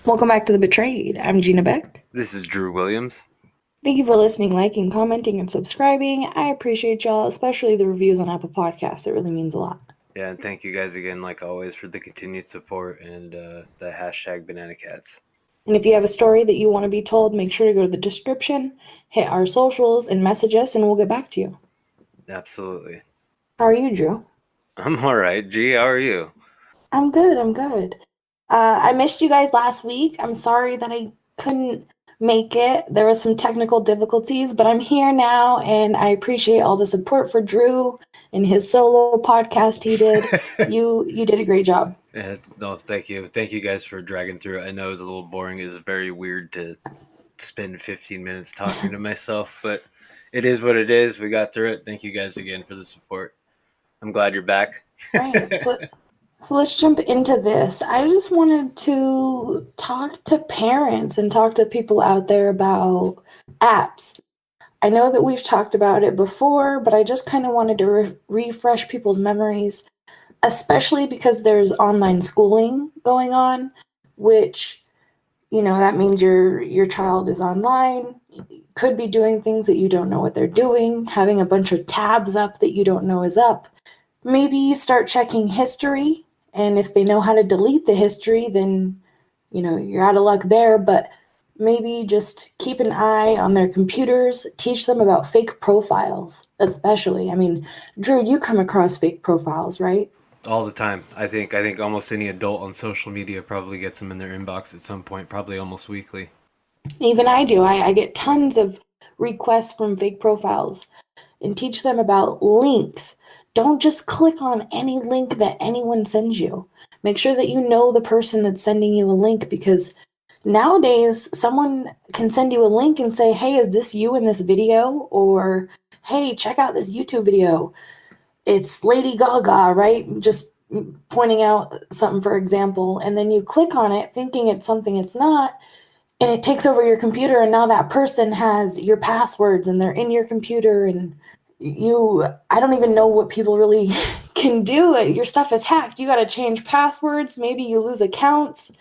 Welcome back to The Betrayed. I'm Gina Beck. This is Drew Williams. Thank you for listening, liking, commenting, and subscribing. I appreciate y'all, especially the reviews on Apple Podcasts. It really means a lot. Yeah, and thank you guys again, like always, for the continued support and the hashtag Banana Cats. And if you have a story that you want to be told, make sure to go to the description, hit our socials, and message us, and we'll get back to you. Absolutely. How are you, Drew? I'm all right. G, how are you? I'm good. I missed you guys last week. I'm sorry that I couldn't make it. There was some technical difficulties, but I'm here now, and I appreciate all the support for Drew and his solo podcast he did. You did a great job. Yeah, no, thank you. Thank you guys for dragging through it. I know it was a little boring. It was very weird to spend 15 minutes talking to myself, but it is what it is. We got through it. Thank you guys again for the support. I'm glad you're back. Right. So let's jump into this. I just wanted to talk to parents and talk to people out there about apps. I know that we've talked about it before, but I just kind of wanted to refresh people's memories, especially because there's online schooling going on, which, that means your child is online, could be doing things that you don't know what they're doing, having a bunch of tabs up that you don't know is up. Maybe start checking history, and if they know how to delete the history, then, you're out of luck there, but maybe just keep an eye on their computers, teach them about fake profiles, especially. I mean, Drew, you come across fake profiles, right? All the time. I think almost any adult on social media probably gets them in their inbox at some point, probably almost weekly. Even I do. I get tons of requests from fake profiles, and teach them about links. Don't just click on any link that anyone sends you. Make sure that you know the person that's sending you a link, because nowadays someone can send you a link and say, hey, is this you in this video? Or, hey, check out this YouTube video. It's Lady Gaga, right? Just pointing out something, for example. And then you click on it thinking it's something it's not. And it takes over your computer. And now that person has your passwords and they're in your computer, and I don't even know what people really can do. Your stuff is hacked. You got to change passwords. Maybe you lose accounts.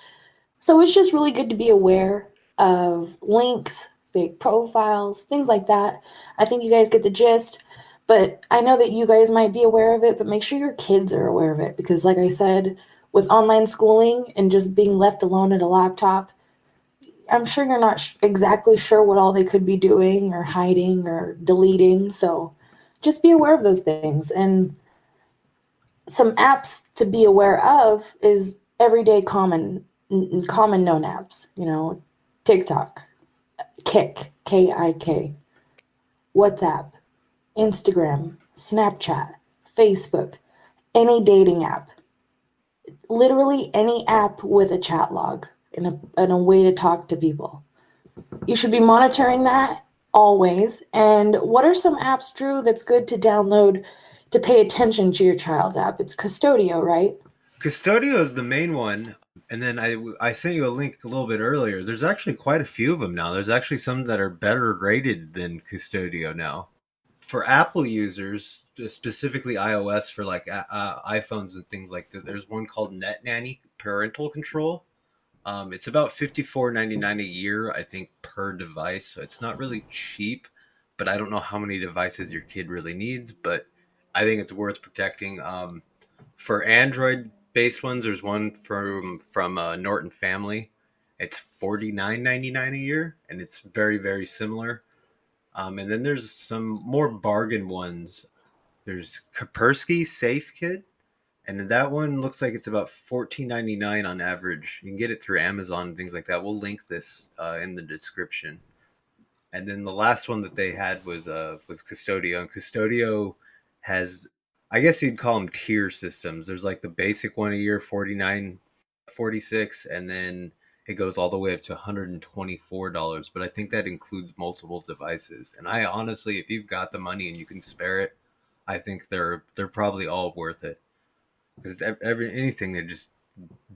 So it's just really good to be aware of links, fake profiles, things like that. I think you guys get the gist, but I know that you guys might be aware of it, but make sure your kids are aware of it, because like I said, with online schooling and just being left alone at a laptop, I'm sure you're not exactly sure what all they could be doing or hiding or deleting. So just be aware of those things. And some apps to be aware of is everyday common known apps. TikTok, Kik, K-I-K, WhatsApp, Instagram, Snapchat, Facebook, any dating app. Literally any app with a chat log and a way to talk to people. You should be monitoring that always. And what are some apps, Drew, that's good to download to pay attention to your child's app? It's Custodio, right? Custodio is the main one. And then I sent you a link a little bit earlier. There's actually quite a few of them now. There's actually some that are better rated than Custodio now. For Apple users, specifically iOS, for like iPhones and things like that, there's one called Net Nanny Parental Control. It's about $54.99 a year, I think, per device. So it's not really cheap, but I don't know how many devices your kid really needs. But I think it's worth protecting. For Android-based ones, there's one from Norton Family. It's $49.99 a year, and it's very, very similar. And then there's some more bargain ones. There's Kaspersky Safe Kit, and that one looks like it's about $14.99 on average. You can get it through Amazon and things like that. We'll link this in the description. And then the last one that they had was Custodio. And Custodio has, I guess you'd call them tier systems. There's like the basic one a year, $49.46, and then it goes all the way up to $124. But I think that includes multiple devices. And I honestly, if you've got the money and you can spare it, I think they're probably all worth it because anything that just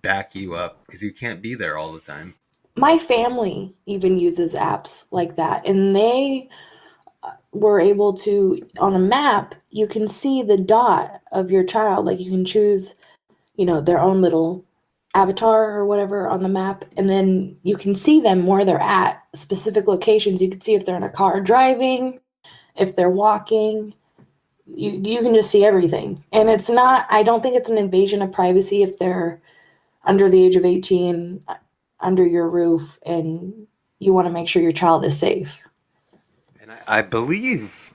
back you up because you can't be there all the time. My family even uses apps like that, and they were able to, on a map, you can see the dot of your child. Like you can choose, their own little avatar or whatever on the map, and then you can see them where they're at, specific locations. You can see if they're in a car driving, if they're walking. You can just see everything. And it's not, I don't think it's an invasion of privacy if they're under the age of 18, under your roof, and you want to make sure your child is safe. And I believe,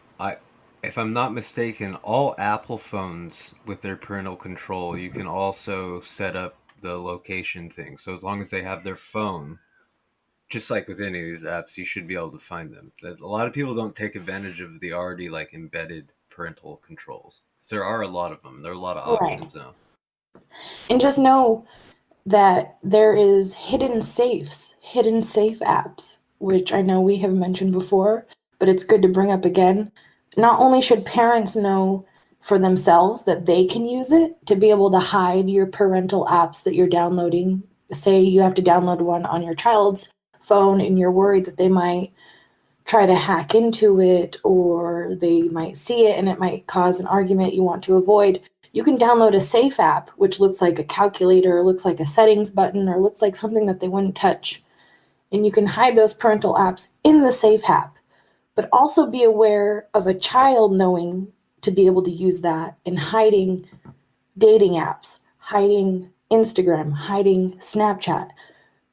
if I'm not mistaken, all Apple phones with their parental control, you can also set up the location thing. So as long as they have their phone, just like with any of these apps, you should be able to find them. A lot of people don't take advantage of the already like embedded parental controls. There are a lot of them. There are a lot of Right. options now. And just know that there is hidden safes, hidden safe apps, which I know we have mentioned before, but it's good to bring up again. Not only should parents know for themselves that they can use it to be able to hide your parental apps that you're downloading. Say you have to download one on your child's phone and you're worried that they might try to hack into it or they might see it and it might cause an argument you want to avoid. You can download a safe app, which looks like a calculator, looks like a settings button, or looks like something that they wouldn't touch. And you can hide those parental apps in the safe app, but also be aware of a child knowing to be able to use that and hiding dating apps, hiding Instagram, hiding Snapchat.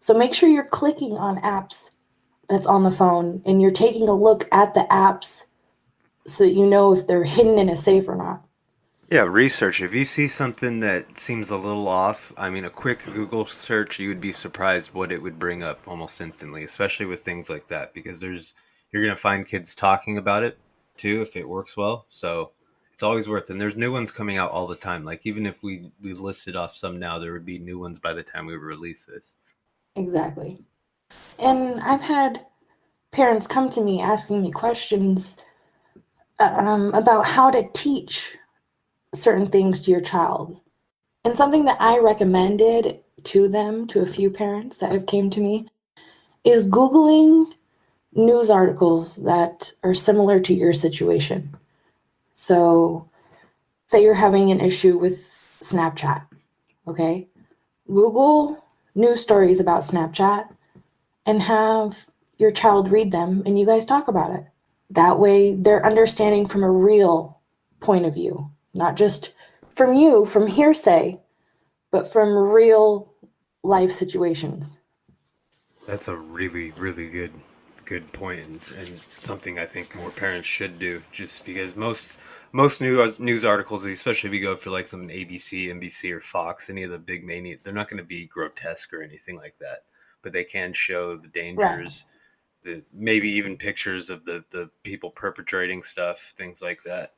So make sure you're clicking on apps that's on the phone and you're taking a look at the apps so that you know if they're hidden in a safe or not. Yeah, research. If you see something that seems a little off, I mean, a quick Google search, you would be surprised what it would bring up almost instantly, especially with things like that, because you're going to find kids talking about it too if it works well. So it's always worth it. And there's new ones coming out all the time. Like even if we listed off some now, there would be new ones by the time we release this. Exactly. And I've had parents come to me asking me questions about how to teach certain things to your child. And something that I recommended to them, to a few parents that have came to me, is Googling news articles that are similar to your situation. So, say you're having an issue with Snapchat, okay? Google news stories about Snapchat and have your child read them and you guys talk about it. That way, they're understanding from a real point of view, not just from you, from hearsay, but from real life situations. That's a really, really good point, and something I think more parents should do. Just because most news articles, especially if you go for like some ABC, NBC, or Fox, any of the big main, they're not going to be grotesque or anything like that, but they can show the Right, dangers, maybe even pictures of the people perpetrating stuff, things like that.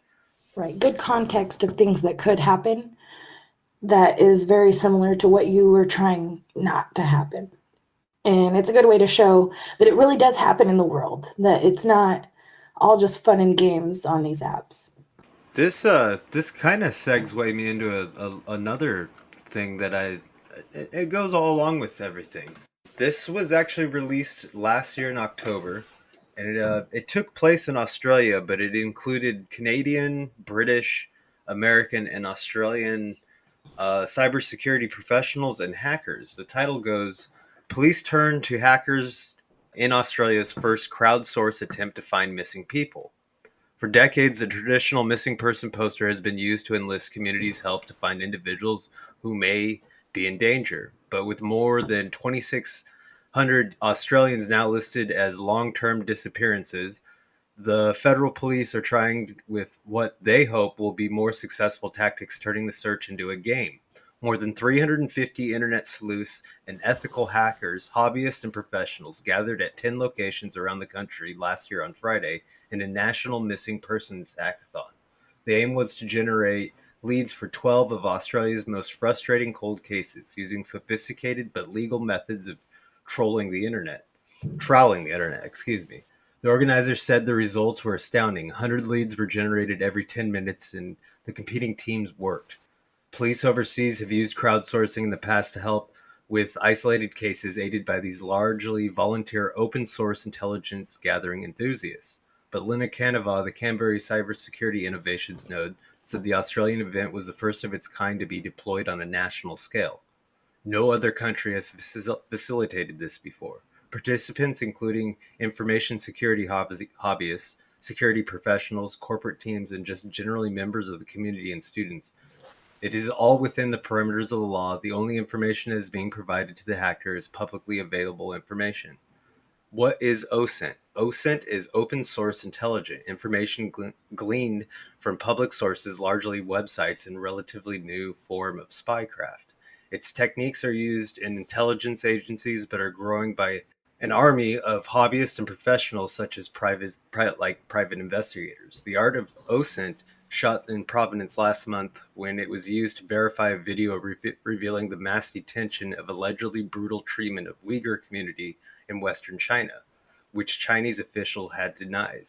right. Good context of things that could happen that is very similar to what you were trying not to happen. And it's a good way to show that it really does happen in the world, that it's not all just fun and games on these apps. This kind of segues me into another thing that it goes all along with everything. This was actually released last year in October, and it took place in Australia, but it included Canadian, British, American, and Australian cybersecurity professionals and hackers. The title goes, "Police turn to hackers in Australia's first crowdsource attempt to find missing people." For decades, the traditional missing person poster has been used to enlist communities' help to find individuals who may be in danger. But with more than 2,600 Australians now listed as long term disappearances, the federal police are trying with what they hope will be more successful tactics, turning the search into a game. More than 350 internet sleuths and ethical hackers, hobbyists, and professionals gathered at 10 locations around the country last year on Friday in a national missing persons hackathon. The aim was to generate leads for 12 of Australia's most frustrating cold cases using sophisticated but legal methods of trolling the internet, trawling the internet, excuse me. The organizers said the results were astounding. 100 leads were generated every 10 minutes, and the competing teams worked. Police overseas have used crowdsourcing in the past to help with isolated cases aided by these largely volunteer open source intelligence gathering enthusiasts. But Lina Canova, the Canberra Cybersecurity Innovations Node, said the Australian event was the first of its kind to be deployed on a national scale. No other country has facilitated this before. Participants, including information security hobbyists, security professionals, corporate teams, and just generally members of the community and students. It is all within the perimeters of the law. The only information that is being provided to the hacker is publicly available information. What is OSINT? OSINT is open source intelligent information gleaned from public sources, largely websites, and relatively new form of spycraft. Its techniques are used in intelligence agencies but are growing by an army of hobbyists and professionals such as private investigators. The art of OSINT shot in Providence last month when it was used to verify a video revealing the mass detention of allegedly brutal treatment of Uyghur community in Western China, which Chinese official had denied.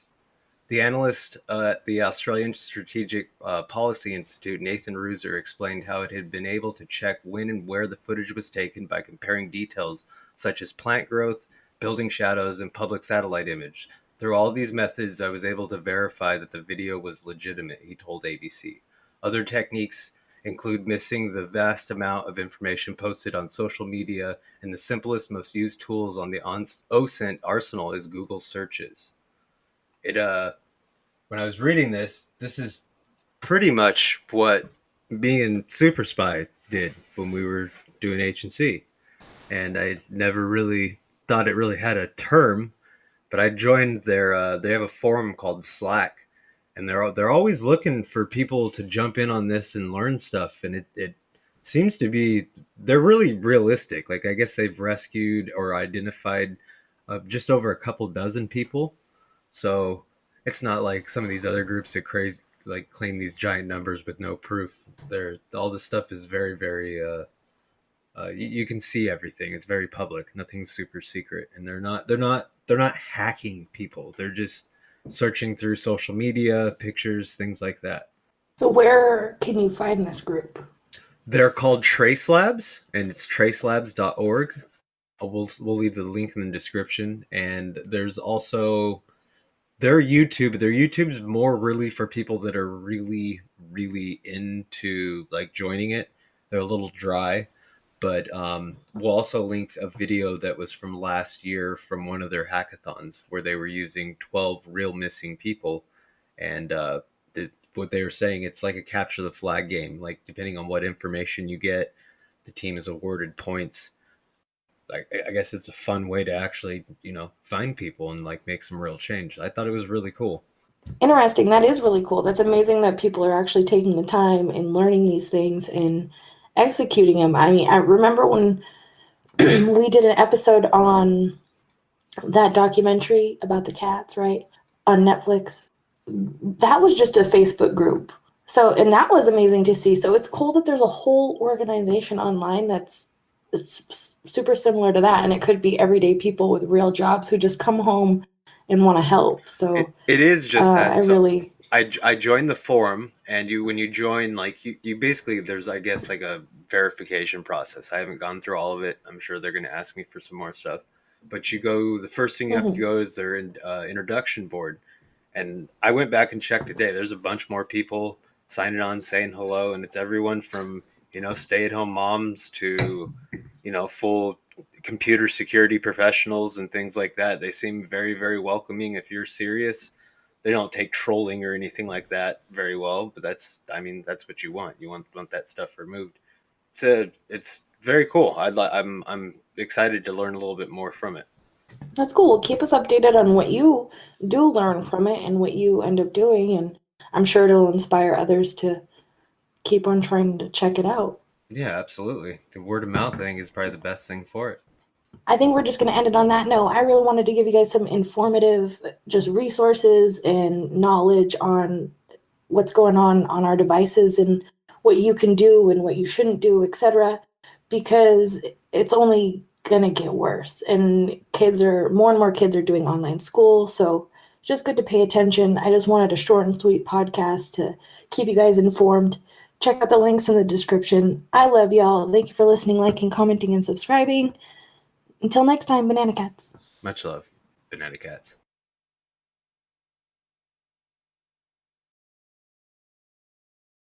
The analyst at the Australian Strategic Policy Institute, Nathan Ruser, explained how it had been able to check when and where the footage was taken by comparing details such as plant growth, building shadows, and public satellite image. Through all these methods, I was able to verify that the video was legitimate, he told ABC. Other techniques include missing the vast amount of information posted on social media, and the simplest, most used tools on the OSINT arsenal is Google searches. When I was reading this is pretty much what me and Super Spy did when we were doing H&C. And I never really thought it really had a term, but I joined their they have a forum called Slack, and they're always looking for people to jump in on this and learn stuff, and it seems to be they're really realistic. Like I guess they've rescued or identified just over a couple dozen people, so it's not like some of these other groups that crazy like claim these giant numbers with no proof. They're all this stuff is very you can see everything. It's very public. Nothing's super secret, and they're not hacking people. They're just searching through social media, pictures, things like that. So where can you find this group? They're called Trace Labs, and it's tracelabs.org. We'll leave the link in the description, and there's also their YouTube. Their YouTube's more really for people that are really into like joining it. They're a little dry, but we'll also link a video that was from last year from one of their hackathons where they were using 12 real missing people, and what they were saying, it's like a capture the flag game. Like depending on what information you get, the team is awarded points. Like I guess it's a fun way to actually find people and like make some real change. I thought it was really cool. Interesting. That is really cool. That's amazing that people are actually taking the time and learning these things and executing them. I mean, I remember when we did an episode on that documentary about the cats, right? On Netflix. That was just a Facebook group. So, and that was amazing to see. So it's cool that there's a whole organization online it's super similar to that, and it could be everyday people with real jobs who just come home and want to help. So It is just that. I really I joined the forum, and when you join, like you basically there's I guess like a verification process. I haven't gone through all of it. I'm sure they're going to ask me for some more stuff, but you go. The first thing you have to mhm. go is their introduction board, and I went back and checked today. There's a bunch more people signing on, saying hello, and it's everyone from stay-at-home moms to full computer security professionals and things like that. They seem very welcoming if you're serious. They don't take trolling or anything like that very well, but that's what you want. You want that stuff removed. So it's very cool. I'm excited to learn a little bit more from it. That's cool. Keep us updated on what you do learn from it and what you end up doing, and I'm sure it'll inspire others to keep on trying to check it out. Yeah, absolutely. The word of mouth thing is probably the best thing for it. I think we're just going to end it on that note. I really wanted to give you guys some informative just resources and knowledge on what's going on our devices and what you can do and what you shouldn't do, etc. Because it's only gonna get worse. And more and more kids are doing online school, so it's just good to pay attention. I just wanted a short and sweet podcast to keep you guys informed. Check out the links in the description. I love y'all. Thank you for listening, liking, commenting, and subscribing. Until next time, Banana Cats. Much love, Banana Cats.